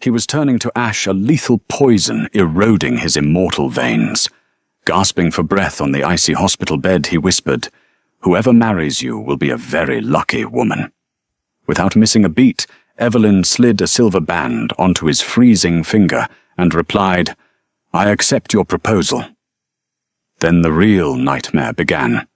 He was turning to ash, a lethal poison eroding his immortal veins. Gasping for breath on the icy hospital bed, he whispered, "Whoever marries you will be a very lucky woman." Without missing a beat, Evelyn slid a silver band onto his freezing finger and replied, "I accept your proposal." Then the real nightmare began.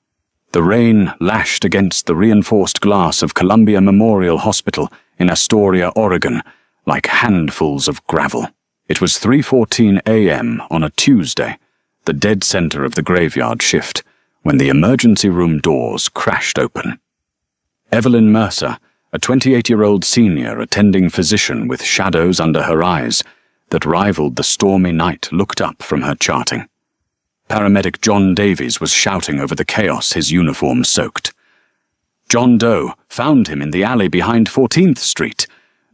The rain lashed against the reinforced glass of Columbia Memorial Hospital in Astoria, Oregon, like handfuls of gravel. It was 3:14 a.m. on a Tuesday, the dead center of the graveyard shift, when the emergency room doors crashed open. Evelyn Mercer, a 28-year-old senior attending physician with shadows under her eyes that rivaled the stormy night, looked up from her charting. Paramedic John Davies was shouting over the chaos his uniform soaked. John Doe found him in the alley behind 14th Street.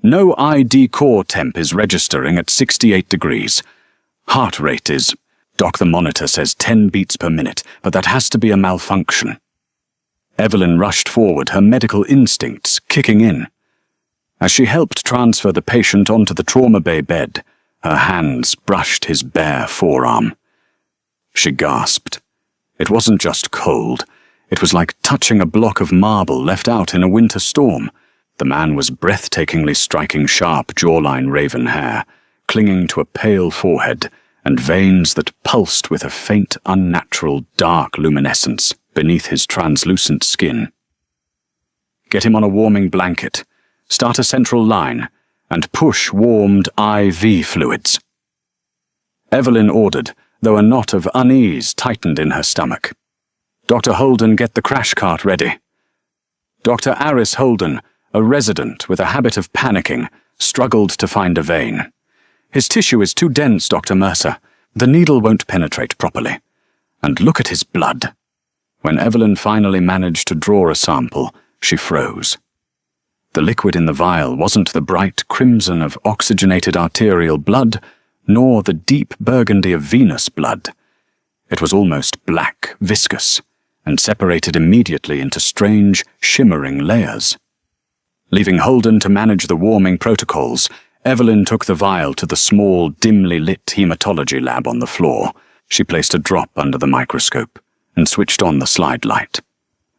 No ID core temp is registering at 68 degrees. Heart rate is, Doc, the monitor says 10 beats per minute, but that has to be a malfunction. Evelyn rushed forward, her medical instincts kicking in. As she helped transfer the patient onto the trauma bay bed, her hands brushed his bare forearm. She gasped. It wasn't just cold. It was like touching a block of marble left out in a winter storm. The man was breathtakingly striking sharp jawline raven hair, clinging to a pale forehead, and veins that pulsed with a faint, unnatural, dark luminescence beneath his translucent skin. Get him on a warming blanket, start a central line, and push warmed IV fluids. Evelyn ordered, though a knot of unease tightened in her stomach. Dr. Holden, get the crash cart ready. Dr. Aris Holden, a resident with a habit of panicking, struggled to find a vein. His tissue is too dense, Dr. Mercer. The needle won't penetrate properly. And look at his blood. When Evelyn finally managed to draw a sample, she froze. The liquid in the vial wasn't the bright crimson of oxygenated arterial blood, nor the deep burgundy of venous blood. It was almost black, viscous, and separated immediately into strange, shimmering layers. Leaving Holden to manage the warming protocols, Evelyn took the vial to the small, dimly lit hematology lab on the floor. She placed a drop under the microscope and switched on the slide light.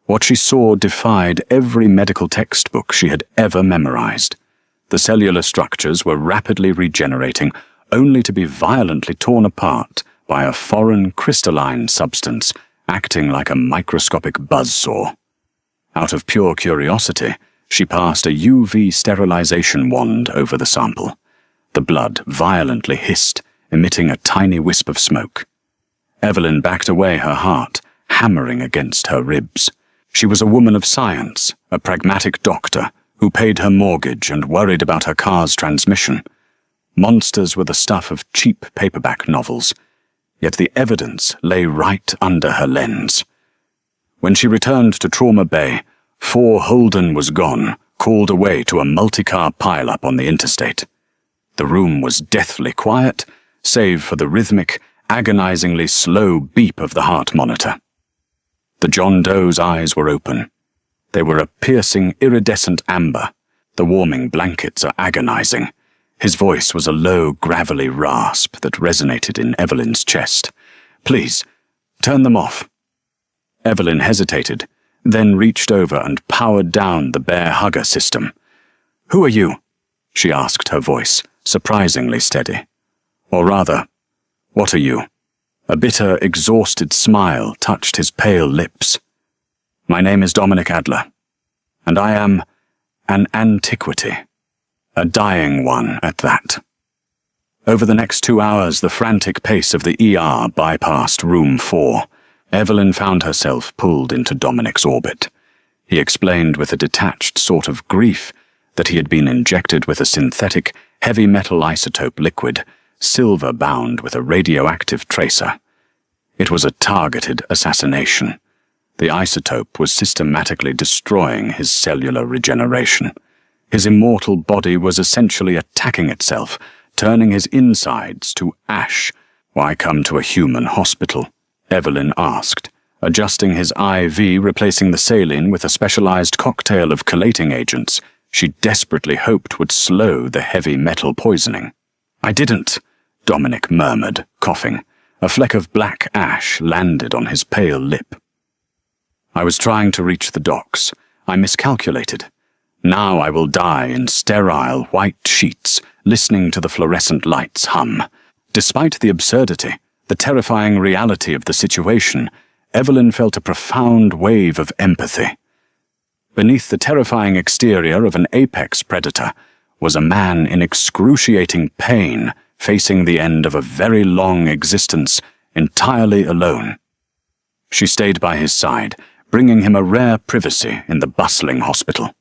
What she saw defied every medical textbook she had ever memorized. The cellular structures were rapidly regenerating, only to be violently torn apart by a foreign crystalline substance acting like a microscopic buzzsaw. Out of pure curiosity, she passed a UV sterilization wand over the sample. The blood violently hissed, emitting a tiny wisp of smoke. Evelyn backed away, her heart hammering against her ribs. She was a woman of science, a pragmatic doctor who paid her mortgage and worried about her car's transmission. Monsters were the stuff of cheap paperback novels, yet the evidence lay right under her lens. When she returned to Trauma Bay, 4 Holden was gone, called away to a multi-car pile-up on the interstate. The room was deathly quiet, save for the rhythmic, agonizingly slow beep of the heart monitor. The John Doe's eyes were open. They were a piercing, iridescent amber. The warming blankets are agonizing. His voice was a low, gravelly rasp that resonated in Evelyn's chest. "Please, turn them off." Evelyn hesitated, then reached over and powered down the bear hugger system. "Who are you?" she asked, her voice surprisingly steady. Or rather, what are you? A bitter, exhausted smile touched his pale lips. "My name is Dominic Adler, and I am an antiquity. A dying one at that." Over the next 2 hours, the frantic pace of the ER bypassed room 4. Evelyn found herself pulled into Dominic's orbit. He explained with a detached sort of grief that he had been injected with a synthetic, heavy metal isotope liquid, silver-bound with a radioactive tracer. It was a targeted assassination. The isotope was systematically destroying his cellular regeneration. His immortal body was essentially attacking itself, turning his insides to ash. "Why come to a human hospital?" Evelyn asked, adjusting his IV, replacing the saline with a specialized cocktail of chelating agents she desperately hoped would slow the heavy metal poisoning. "I didn't," Dominic murmured, coughing. A fleck of black ash landed on his pale lip. "I was trying to reach the docks. I miscalculated. Now I will die in sterile white sheets, listening to the fluorescent lights hum." Despite the absurdity, the terrifying reality of the situation, Evelyn felt a profound wave of empathy. Beneath the terrifying exterior of an apex predator was a man in excruciating pain, facing the end of a very long existence entirely alone. She stayed by his side, bringing him a rare privacy in the bustling hospital.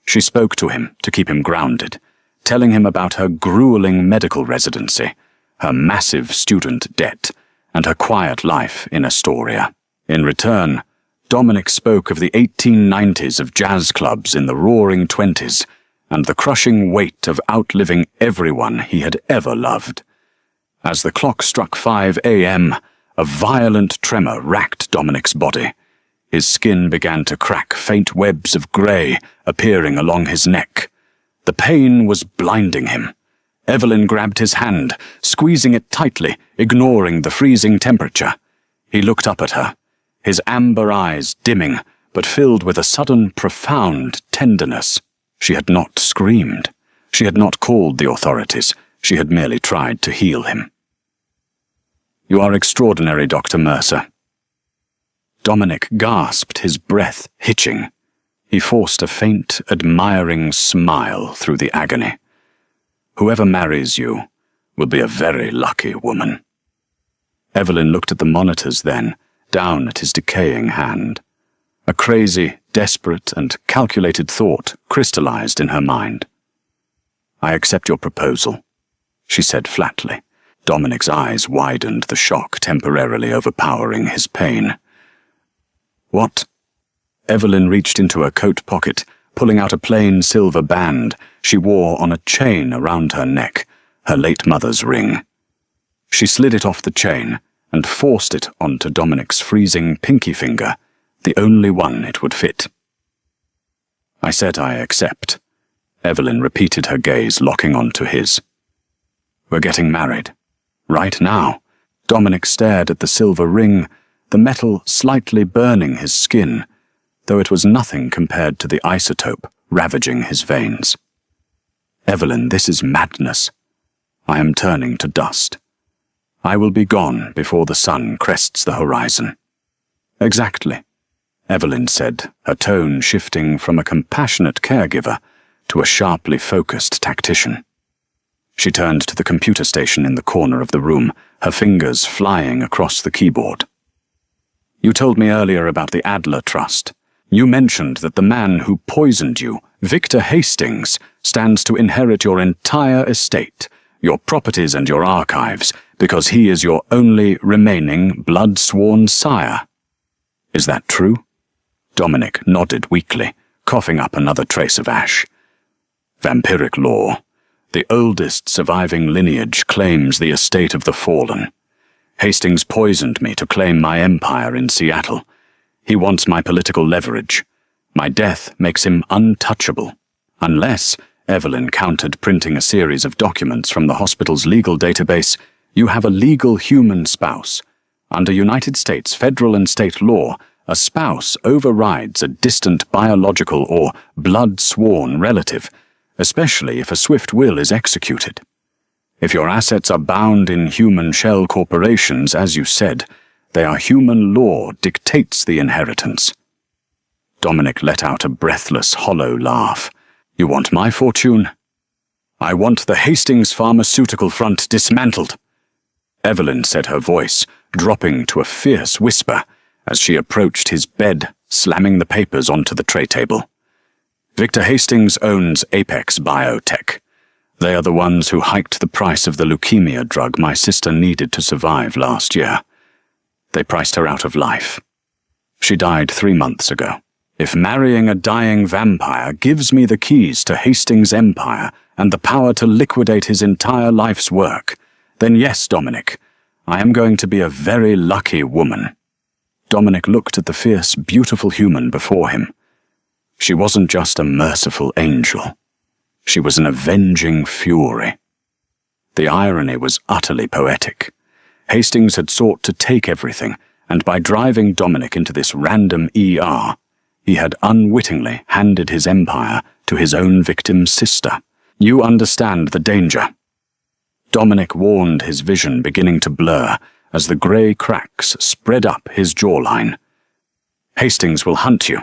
She spoke to him to keep him grounded, telling him about her grueling medical residency, her massive student debt, and her quiet life in Astoria. In return, Dominic spoke of the 1890s of jazz clubs in the roaring 20s, and the crushing weight of outliving everyone he had ever loved. As the clock struck 5 a.m., a violent tremor racked Dominic's body. His skin began to crack, faint webs of grey appearing along his neck. The pain was blinding him. Evelyn grabbed his hand, squeezing it tightly, ignoring the freezing temperature. He looked up at her, his amber eyes dimming, but filled with a sudden, profound tenderness. She had not screamed. She had not called the authorities. She had merely tried to heal him. "You are extraordinary, Dr. Mercer." Dominic gasped, his breath hitching. He forced a faint, admiring smile through the agony. "Whoever marries you will be a very lucky woman." Evelyn looked at the monitors then, down at his decaying hand. A crazy, desperate, and calculated thought crystallized in her mind. "I accept your proposal," she said flatly. Dominic's eyes widened, the shock temporarily overpowering his pain. "What?" Evelyn reached into her coat pocket, pulling out a plain silver band she wore on a chain around her neck, her late mother's ring. She slid it off the chain and forced it onto Dominic's freezing pinky finger, the only one it would fit. "I said I accept," Evelyn repeated, her gaze locking onto his. "We're getting married. Right now." Dominic stared at the silver ring, the metal slightly burning his skin, though it was nothing compared to the isotope ravaging his veins. "Evelyn, this is madness. I am turning to dust. I will be gone before the sun crests the horizon." "Exactly," Evelyn said, her tone shifting from a compassionate caregiver to a sharply focused tactician. She turned to the computer station in the corner of the room, her fingers flying across the keyboard. "You told me earlier about the Adler Trust. You mentioned that the man who poisoned you, Victor Hastings, stands to inherit your entire estate, your properties and your archives, because he is your only remaining blood-sworn sire. Is that true?" Dominic nodded weakly, coughing up another trace of ash. "Vampiric law. The oldest surviving lineage claims the estate of the fallen. Hastings poisoned me to claim my empire in Seattle. He wants my political leverage. My death makes him untouchable. Unless," Evelyn countered, printing a series of documents from the hospital's legal database, "you have a legal human spouse. Under United States federal and state law, a spouse overrides a distant biological or blood-sworn relative, especially if a swift will is executed. If your assets are bound in human shell corporations, as you said, their human law dictates the inheritance." Dominic let out a breathless, hollow laugh. "You want my fortune? I want the Hastings pharmaceutical front dismantled," Evelyn said, her voice dropping to a fierce whisper as she approached his bed, slamming the papers onto the tray table. "Victor Hastings owns Apex Biotech. They are the ones who hiked the price of the leukemia drug my sister needed to survive last year. They priced her out of life. She died 3 months ago. If marrying a dying vampire gives me the keys to Hastings' empire and the power to liquidate his entire life's work, then yes, Dominic, I am going to be a very lucky woman." Dominic looked at the fierce, beautiful human before him. She wasn't just a merciful angel. She was an avenging fury. The irony was utterly poetic. Hastings had sought to take everything, and by driving Dominic into this random ER, he had unwittingly handed his empire to his own victim's sister. You understand the danger. Dominic warned, his vision beginning to blur as the grey cracks spread up his jawline. Hastings will hunt you.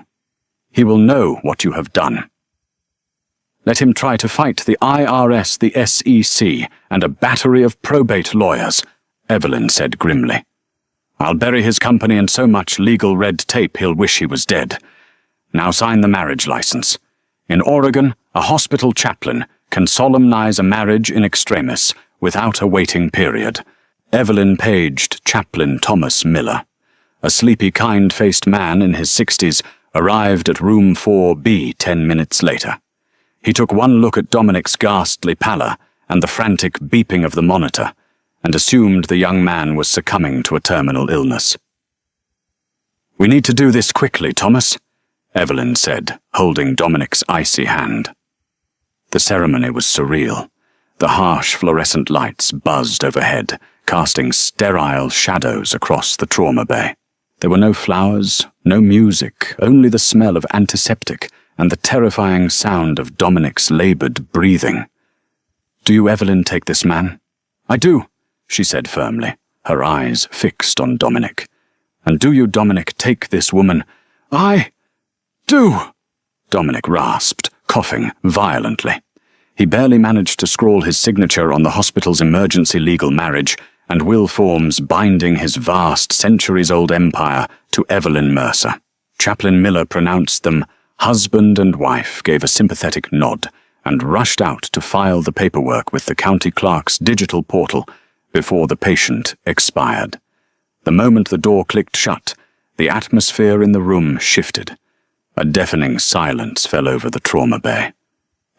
He will know what you have done. Let him try to fight the IRS, the SEC, and a battery of probate lawyers, Evelyn said grimly. I'll bury his company in so much legal red tape he'll wish he was dead. Now sign the marriage license. In Oregon, a hospital chaplain can solemnize a marriage in extremis without a waiting period. Evelyn paged Chaplain Thomas Miller. A sleepy, kind-faced man in his 60s arrived at room 4B 10 minutes later. He took one look at Dominic's ghastly pallor and the frantic beeping of the monitor, and assumed the young man was succumbing to a terminal illness. We need to do this quickly, Thomas, Evelyn said, holding Dominic's icy hand. The ceremony was surreal. The harsh fluorescent lights buzzed overhead, casting sterile shadows across the trauma bay. There were no flowers, no music, only the smell of antiseptic and the terrifying sound of Dominic's laboured breathing. Do you, Evelyn, take this man? I do, she said firmly, her eyes fixed on Dominic. And do you, Dominic, take this woman? I do, Dominic rasped, coughing violently. He barely managed to scrawl his signature on the hospital's emergency legal marriage and will forms binding his vast centuries-old empire to Evelyn Mercer. Chaplain Miller pronounced them husband and wife, gave a sympathetic nod, and rushed out to file the paperwork with the county clerk's digital portal before the patient expired. The moment the door clicked shut, the atmosphere in the room shifted. A deafening silence fell over the trauma bay.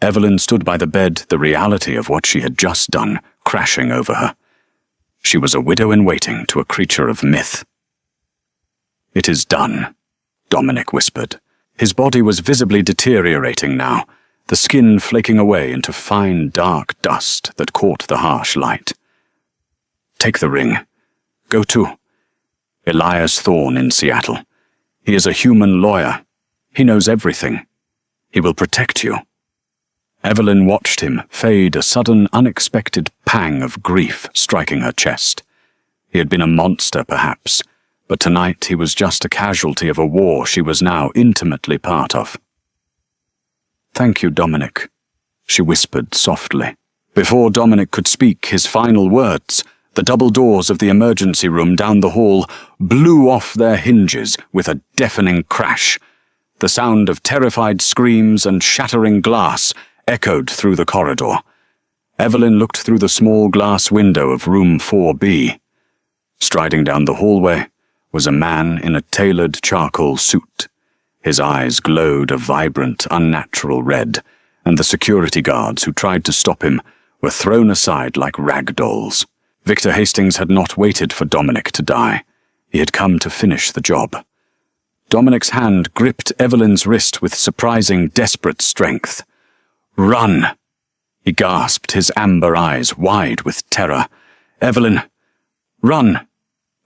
Evelyn stood by the bed, the reality of what she had just done crashing over her. She was a widow in waiting to a creature of myth. It is done, Dominic whispered. His body was visibly deteriorating now, the skin flaking away into fine, dark dust that caught the harsh light. Take the ring. Go to Elias Thorne in Seattle. He is a human lawyer. He knows everything. He will protect you. Evelyn watched him fade, a sudden, unexpected pang of grief striking her chest. He had been a monster, perhaps, but tonight he was just a casualty of a war she was now intimately part of. Thank you, Dominic, she whispered softly. Before Dominic could speak his final words, the double doors of the emergency room down the hall blew off their hinges with a deafening crash. The sound of terrified screams and shattering glass echoed through the corridor. Evelyn looked through the small glass window of room 4B. Striding down the hallway was a man in a tailored charcoal suit. His eyes glowed a vibrant, unnatural red, and the security guards who tried to stop him were thrown aside like rag dolls. Victor Hastings had not waited for Dominic to die. He had come to finish the job. Dominic's hand gripped Evelyn's wrist with surprising, desperate strength. Run! He gasped, his amber eyes wide with terror. Evelyn! Run!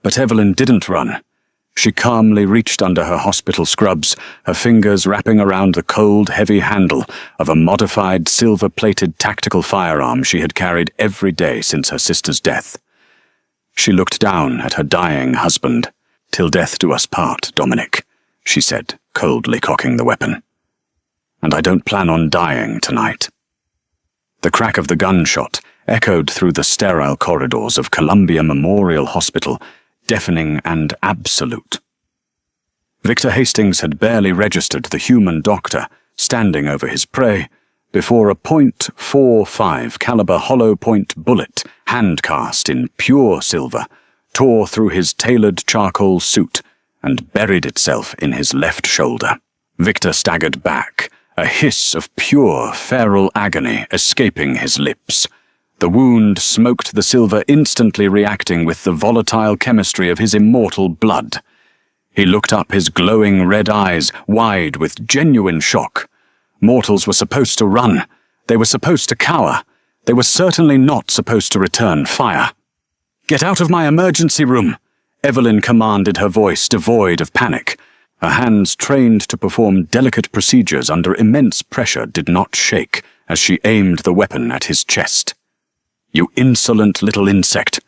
But Evelyn didn't run. She calmly reached under her hospital scrubs, her fingers wrapping around the cold, heavy handle of a modified, silver-plated tactical firearm she had carried every day since her sister's death. She looked down at her dying husband. Till death do us part, Dominic, she said, coldly cocking the weapon. And I don't plan on dying tonight. The crack of the gunshot echoed through the sterile corridors of Columbia Memorial Hospital, deafening and absolute. Victor Hastings had barely registered the human doctor standing over his prey before a .45 caliber hollow point bullet, hand-cast in pure silver, tore through his tailored charcoal suit and buried itself in his left shoulder. Victor staggered back, a hiss of pure, feral agony escaping his lips. The wound smoked the silver, instantly reacting with the volatile chemistry of his immortal blood. He looked up, his glowing red eyes wide with genuine shock. Mortals were supposed to run. They were supposed to cower. They were certainly not supposed to return fire. "Get out of my emergency room," Evelyn commanded, her voice devoid of panic. Her hands, trained to perform delicate procedures under immense pressure, did not shake as she aimed the weapon at his chest. "You insolent little insect!"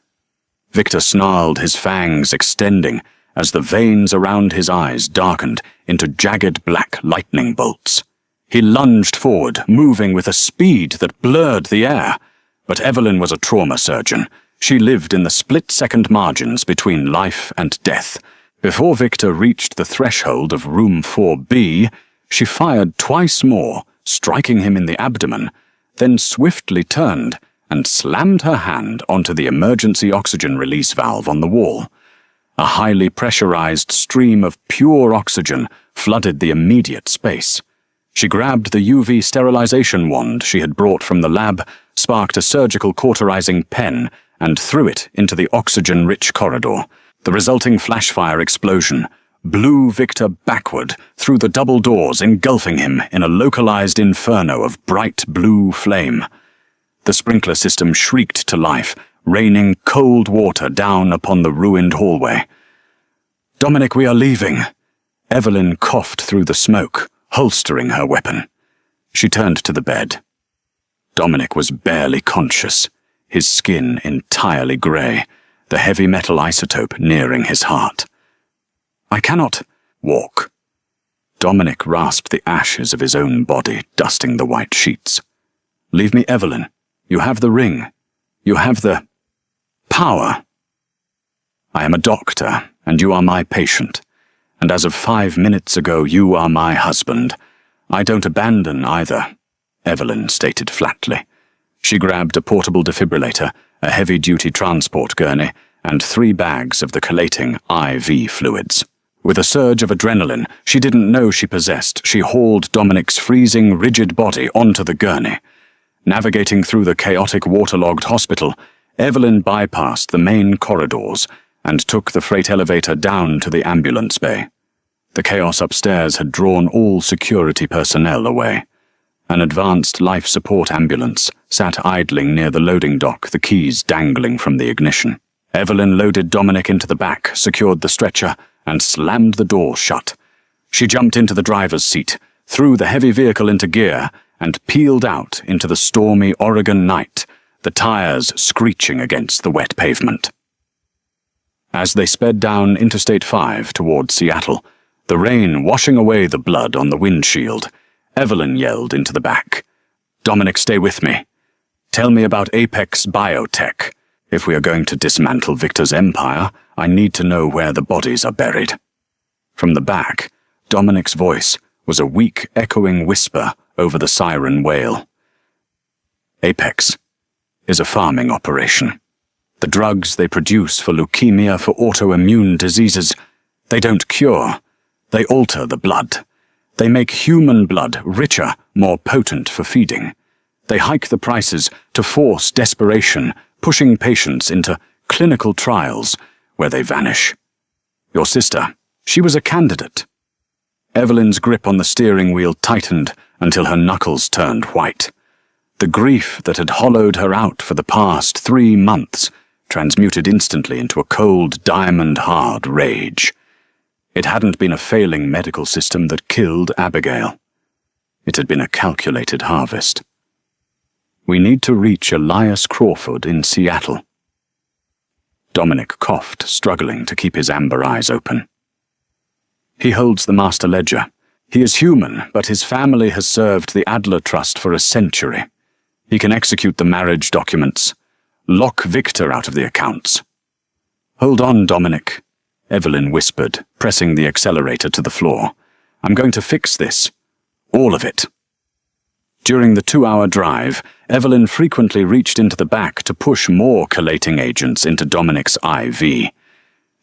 Victor snarled, his fangs extending as the veins around his eyes darkened into jagged black lightning bolts. He lunged forward, moving with a speed that blurred the air. But Evelyn was a trauma surgeon. She lived in the split-second margins between life and death. Before Victor reached the threshold of room 4B, she fired twice more, striking him in the abdomen, then swiftly turned and slammed her hand onto the emergency oxygen release valve on the wall. A highly pressurized stream of pure oxygen flooded the immediate space. She grabbed the UV sterilization wand she had brought from the lab, sparked a surgical cauterizing pen, and threw it into the oxygen-rich corridor. The resulting flashfire explosion blew Victor backward through the double doors, engulfing him in a localized inferno of bright blue flame. The sprinkler system shrieked to life, raining cold water down upon the ruined hallway. "Dominic, we are leaving." Evelyn coughed through the smoke, holstering her weapon. She turned to the bed. Dominic was barely conscious, his skin entirely grey, the heavy metal isotope nearing his heart. "I cannot walk." Dominic rasped the ashes of his own body, dusting the white sheets. "Leave me, Evelyn. You have the ring. You have the power. I am a doctor, and you are my patient. And as of 5 minutes ago, you are my husband. I don't abandon either," Evelyn stated flatly. She grabbed a portable defibrillator, a heavy-duty transport gurney, and 3 bags of the collating IV fluids. With a surge of adrenaline she didn't know she possessed, she hauled Dominic's freezing, rigid body onto the gurney. Navigating through the chaotic, waterlogged hospital, Evelyn bypassed the main corridors and took the freight elevator down to the ambulance bay. The chaos upstairs had drawn all security personnel away. An advanced life support ambulance sat idling near the loading dock, the keys dangling from the ignition. Evelyn loaded Dominic into the back, secured the stretcher, and slammed the door shut. She jumped into the driver's seat, threw the heavy vehicle into gear, and peeled out into the stormy Oregon night, the tires screeching against the wet pavement. As they sped down Interstate 5 toward Seattle, the rain washing away the blood on the windshield, Evelyn yelled into the back, "Dominic, stay with me. Tell me about Apex Biotech. If we are going to dismantle Victor's empire, I need to know where the bodies are buried." From the back, Dominic's voice was a weak, echoing whisper over the siren wail. "Apex is a farming operation. The drugs they produce for leukemia, for autoimmune diseases, they don't cure. They alter the blood. They make human blood richer, more potent for feeding. They hike the prices to force desperation, pushing patients into clinical trials where they vanish. Your sister, she was a candidate." Evelyn's grip on the steering wheel tightened until her knuckles turned white. The grief that had hollowed her out for the past 3 months transmuted instantly into a cold, diamond-hard rage. It hadn't been a failing medical system that killed Abigail. It had been a calculated harvest. "We need to reach Elias Crawford in Seattle." Dominic coughed, struggling to keep his amber eyes open. "He holds the master ledger. He is human, but his family has served the Adler Trust for a century. He can execute the marriage documents. Lock Victor out of the accounts." "Hold on, Dominic," Evelyn whispered, pressing the accelerator to the floor. "I'm going to fix this. All of it." During the 2-hour drive, Evelyn frequently reached into the back to push more collating agents into Dominic's IV.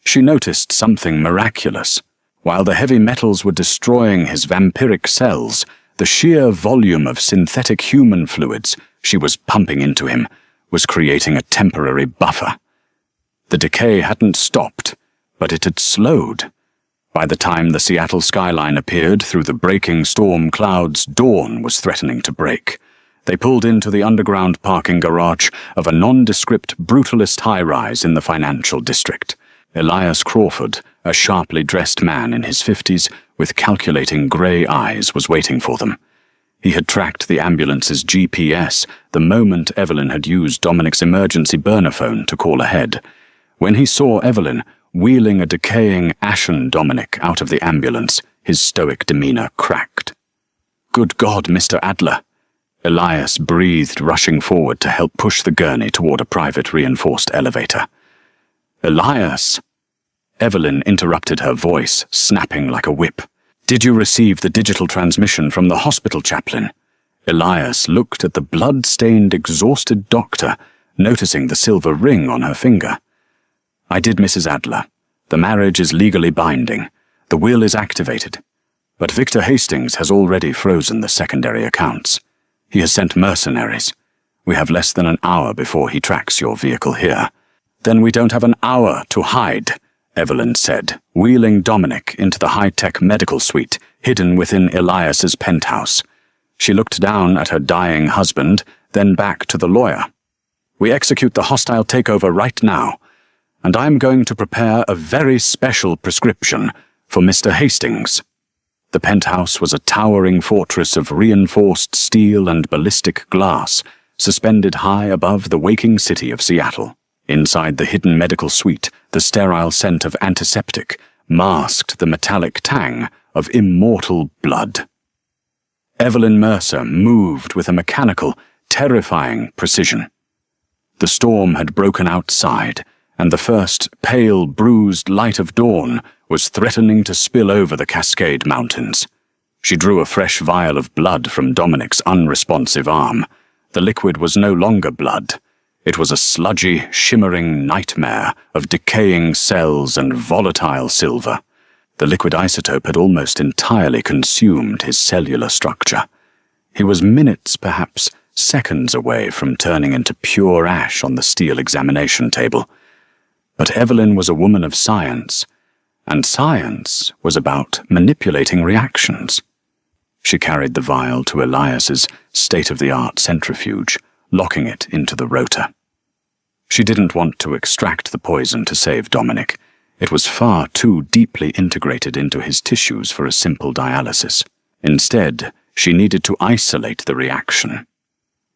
She noticed something miraculous. While the heavy metals were destroying his vampiric cells, the sheer volume of synthetic human fluids she was pumping into him was creating a temporary buffer. The decay hadn't stopped, but it had slowed. By the time the Seattle skyline appeared through the breaking storm clouds, dawn was threatening to break. They pulled into the underground parking garage of a nondescript brutalist high-rise in the financial district. Elias Crawford, a sharply dressed man in his 50s with calculating grey eyes, was waiting for them. He had tracked the ambulance's GPS the moment Evelyn had used Dominic's emergency burner phone to call ahead. When he saw Evelyn wheeling a decaying, ashen Dominic out of the ambulance, his stoic demeanour cracked. "Good God, Mr. Adler!" Elias breathed, rushing forward to help push the gurney toward a private reinforced elevator. "Elias!" Evelyn interrupted, her voice snapping like a whip. "Did you receive the digital transmission from the hospital chaplain?" Elias looked at the blood-stained, exhausted doctor, noticing the silver ring on her finger. "I did, Mrs. Adler. The marriage is legally binding. The will is activated. But Victor Hastings has already frozen the secondary accounts. He has sent mercenaries. We have less than an hour before he tracks your vehicle here." "Then we don't have an hour to hide," Evelyn said, wheeling Dominic into the high-tech medical suite hidden within Elias's penthouse. She looked down at her dying husband, then back to the lawyer. "We execute the hostile takeover right now, and I am going to prepare a very special prescription for Mr. Hastings." The penthouse was a towering fortress of reinforced steel and ballistic glass, suspended high above the waking city of Seattle. Inside the hidden medical suite, the sterile scent of antiseptic masked the metallic tang of immortal blood. Evelyn Mercer moved with a mechanical, terrifying precision. The storm had broken outside, and the first pale, bruised light of dawn was threatening to spill over the Cascade Mountains. She drew a fresh vial of blood from Dominic's unresponsive arm. The liquid was no longer blood. It was a sludgy, shimmering nightmare of decaying cells and volatile silver. The liquid isotope had almost entirely consumed his cellular structure. He was minutes, perhaps seconds away from turning into pure ash on the steel examination table. But Evelyn was a woman of science, and science was about manipulating reactions. She carried the vial to Elias's state-of-the-art centrifuge, locking it into the rotor. She didn't want to extract the poison to save Dominic. It was far too deeply integrated into his tissues for a simple dialysis. Instead, she needed to isolate the reaction.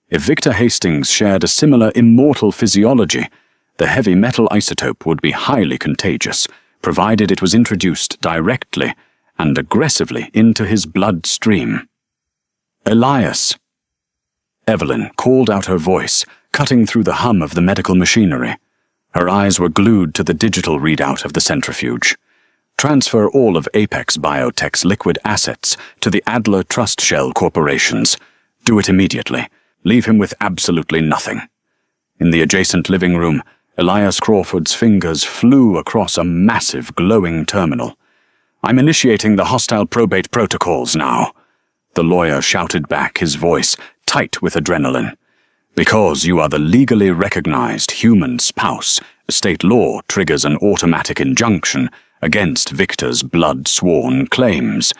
If Victor Hastings shared a similar immortal physiology, the heavy metal isotope would be highly contagious, provided it was introduced directly and aggressively into his bloodstream. "Elias!" Evelyn called out, her voice cutting through the hum of the medical machinery. Her eyes were glued to the digital readout of the centrifuge. "Transfer all of Apex Biotech's liquid assets to the Adler Trust Shell Corporations. Do it immediately. Leave him with absolutely nothing." In the adjacent living room, Elias Crawford's fingers flew across a massive, glowing terminal. "I'm initiating the hostile probate protocols now," the lawyer shouted back, his voice tight with adrenaline. "Because you are the legally recognized human spouse, state law triggers an automatic injunction against Victor's blood-sworn claims.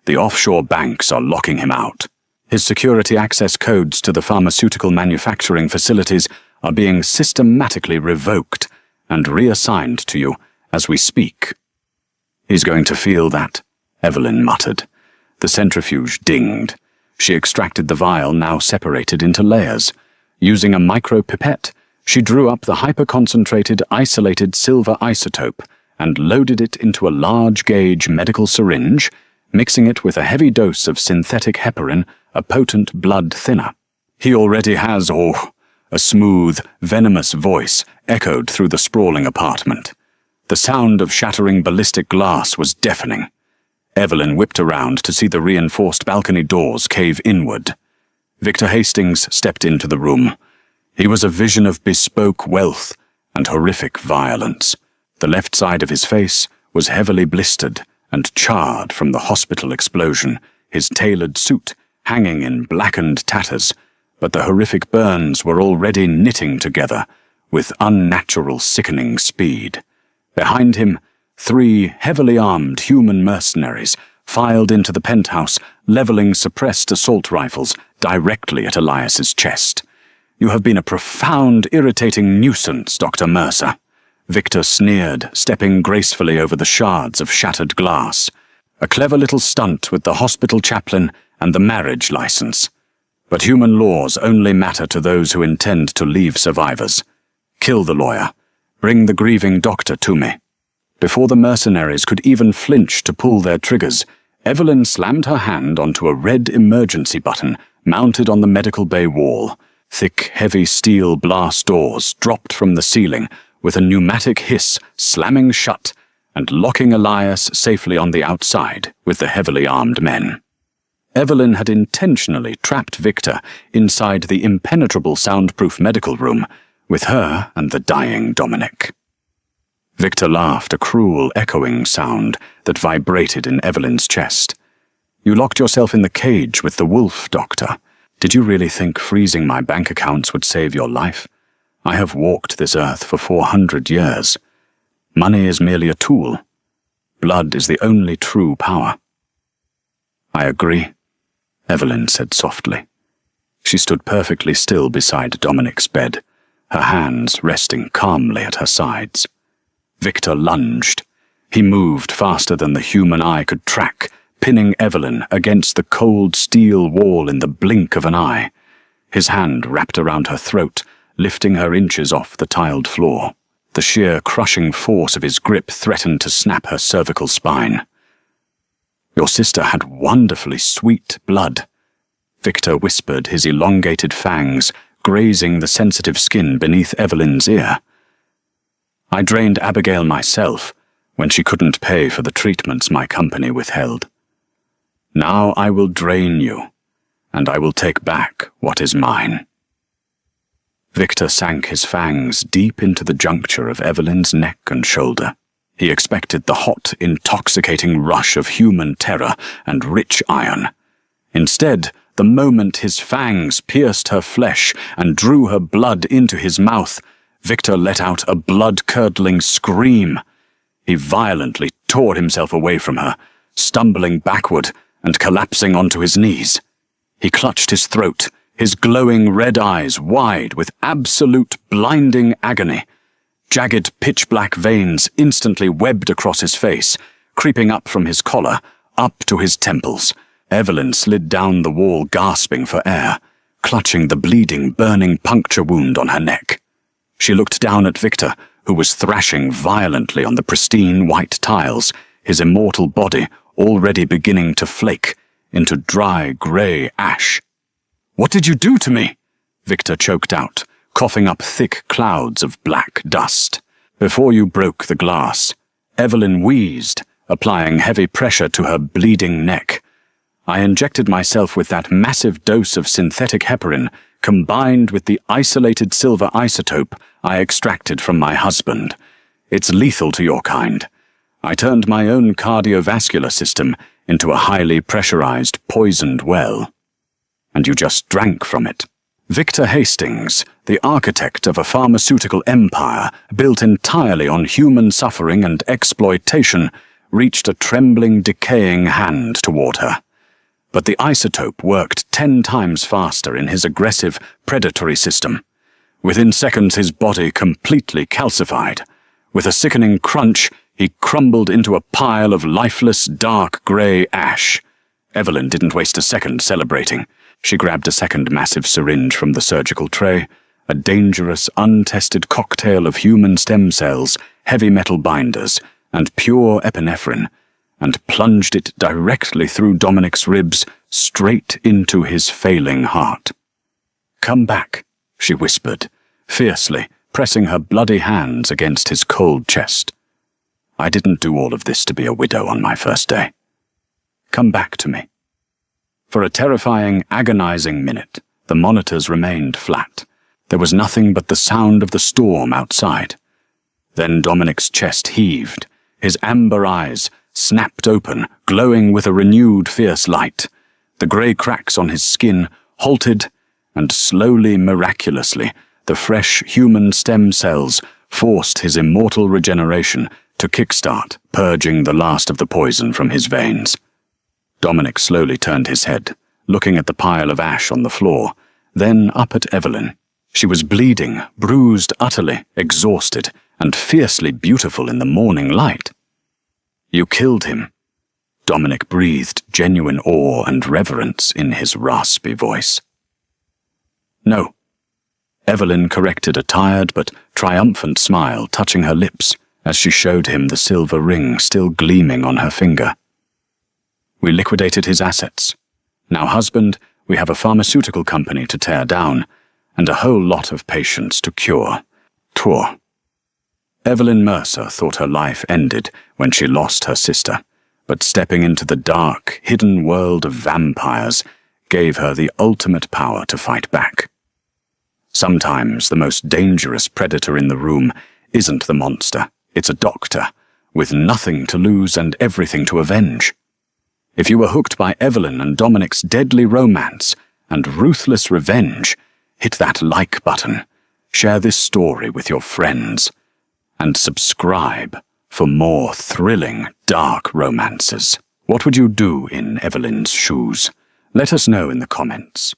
The offshore banks are locking him out. His security access codes to the pharmaceutical manufacturing facilities are being systematically revoked and reassigned to you as we speak." "He's going to feel that," Evelyn muttered. The centrifuge dinged. She extracted the vial, now separated into layers. Using a micropipette, she drew up the hyper-concentrated, isolated silver isotope and loaded it into a large-gauge medical syringe, mixing it with a heavy dose of synthetic heparin, a potent blood thinner. "He already has, a smooth, venomous voice echoed through the sprawling apartment. The sound of shattering ballistic glass was deafening. Evelyn whipped around to see the reinforced balcony doors cave inward. Victor Hastings stepped into the room. He was a vision of bespoke wealth and horrific violence. The left side of his face was heavily blistered and charred from the hospital explosion, his tailored suit hanging in blackened tatters, but the horrific burns were already knitting together with unnatural, sickening speed. Behind him, 3 heavily armed human mercenaries filed into the penthouse, leveling suppressed assault rifles directly at Elias's chest. "You have been a profound, irritating nuisance, Dr. Mercer," Victor sneered, stepping gracefully over the shards of shattered glass. A clever little stunt with the hospital chaplain and the marriage license. But human laws only matter to those who intend to leave survivors. Kill the lawyer. Bring the grieving doctor to me. Before the mercenaries could even flinch to pull their triggers, Evelyn slammed her hand onto a red emergency button mounted on the medical bay wall. Thick, heavy steel blast doors dropped from the ceiling, with a pneumatic hiss slamming shut and locking Elias safely on the outside with the heavily armed men. Evelyn had intentionally trapped Victor inside the impenetrable soundproof medical room, with her and the dying Dominic. Victor laughed, a cruel, echoing sound that vibrated in Evelyn's chest. "You locked yourself in the cage with the wolf, Doctor. Did you really think freezing my bank accounts would save your life? I have walked this earth for 400 years. Money is merely a tool. Blood is the only true power." "I agree," Evelyn said softly. She stood perfectly still beside Dominic's bed, her hands resting calmly at her sides. Victor lunged. He moved faster than the human eye could track, pinning Evelyn against the cold steel wall in the blink of an eye. His hand wrapped around her throat, lifting her inches off the tiled floor. The sheer crushing force of his grip threatened to snap her cervical spine. "Your sister had wonderfully sweet blood," Victor whispered, his elongated fangs grazing the sensitive skin beneath Evelyn's ear. "I drained Abigail myself when she couldn't pay for the treatments my company withheld. Now I will drain you, and I will take back what is mine." Victor sank his fangs deep into the juncture of Evelyn's neck and shoulder. He expected the hot, intoxicating rush of human terror and rich iron. Instead, the moment his fangs pierced her flesh and drew her blood into his mouth, Victor let out a blood-curdling scream. He violently tore himself away from her, stumbling backward and collapsing onto his knees. He clutched his throat, his glowing red eyes wide with absolute blinding agony. Jagged pitch-black veins instantly webbed across his face, creeping up from his collar, up to his temples. Evelyn slid down the wall gasping for air, clutching the bleeding, burning puncture wound on her neck. She looked down at Victor, who was thrashing violently on the pristine white tiles, his immortal body already beginning to flake into dry, grey ash. "What did you do to me?" Victor choked out, coughing up thick clouds of black dust. "Before you broke the glass," Evelyn wheezed, applying heavy pressure to her bleeding neck. "I injected myself with that massive dose of synthetic heparin combined with the isolated silver isotope I extracted from my husband. It's lethal to your kind. I turned my own cardiovascular system into a highly pressurized, poisoned well. And you just drank from it." Victor Hastings, the architect of a pharmaceutical empire built entirely on human suffering and exploitation, reached a trembling, decaying hand toward her. But the isotope worked 10 times faster in his aggressive, predatory system. Within seconds, his body completely calcified. With a sickening crunch, he crumbled into a pile of lifeless, dark grey ash. Evelyn didn't waste a second celebrating. She grabbed a second massive syringe from the surgical tray, a dangerous, untested cocktail of human stem cells, heavy metal binders, and pure epinephrine, and plunged it directly through Dominic's ribs, straight into his failing heart. "Come back," she whispered, fiercely, pressing her bloody hands against his cold chest. "I didn't do all of this to be a widow on my first day. Come back to me." For a terrifying, agonizing minute, the monitors remained flat. There was nothing but the sound of the storm outside. Then Dominic's chest heaved, his amber eyes snapped open, glowing with a renewed fierce light. The grey cracks on his skin halted, and slowly, miraculously, the fresh human stem cells forced his immortal regeneration to kickstart, purging the last of the poison from his veins. Dominic slowly turned his head, looking at the pile of ash on the floor, then up at Evelyn. She was bleeding, bruised utterly, exhausted, and fiercely beautiful in the morning light. "You killed him." Dominic breathed genuine awe and reverence in his raspy voice. "No." Evelyn corrected a tired but triumphant smile touching her lips as she showed him the silver ring still gleaming on her finger. "We liquidated his assets. Now, husband, we have a pharmaceutical company to tear down, and a whole lot of patients to cure. Tour." Evelyn Mercer thought her life ended when she lost her sister, but stepping into the dark, hidden world of vampires gave her the ultimate power to fight back. Sometimes the most dangerous predator in the room isn't the monster, it's a doctor, with nothing to lose and everything to avenge. If you were hooked by Evelyn and Dominic's deadly romance and ruthless revenge, hit that like button, share this story with your friends, and subscribe for more thrilling, dark romances. What would you do in Evelyn's shoes? Let us know in the comments.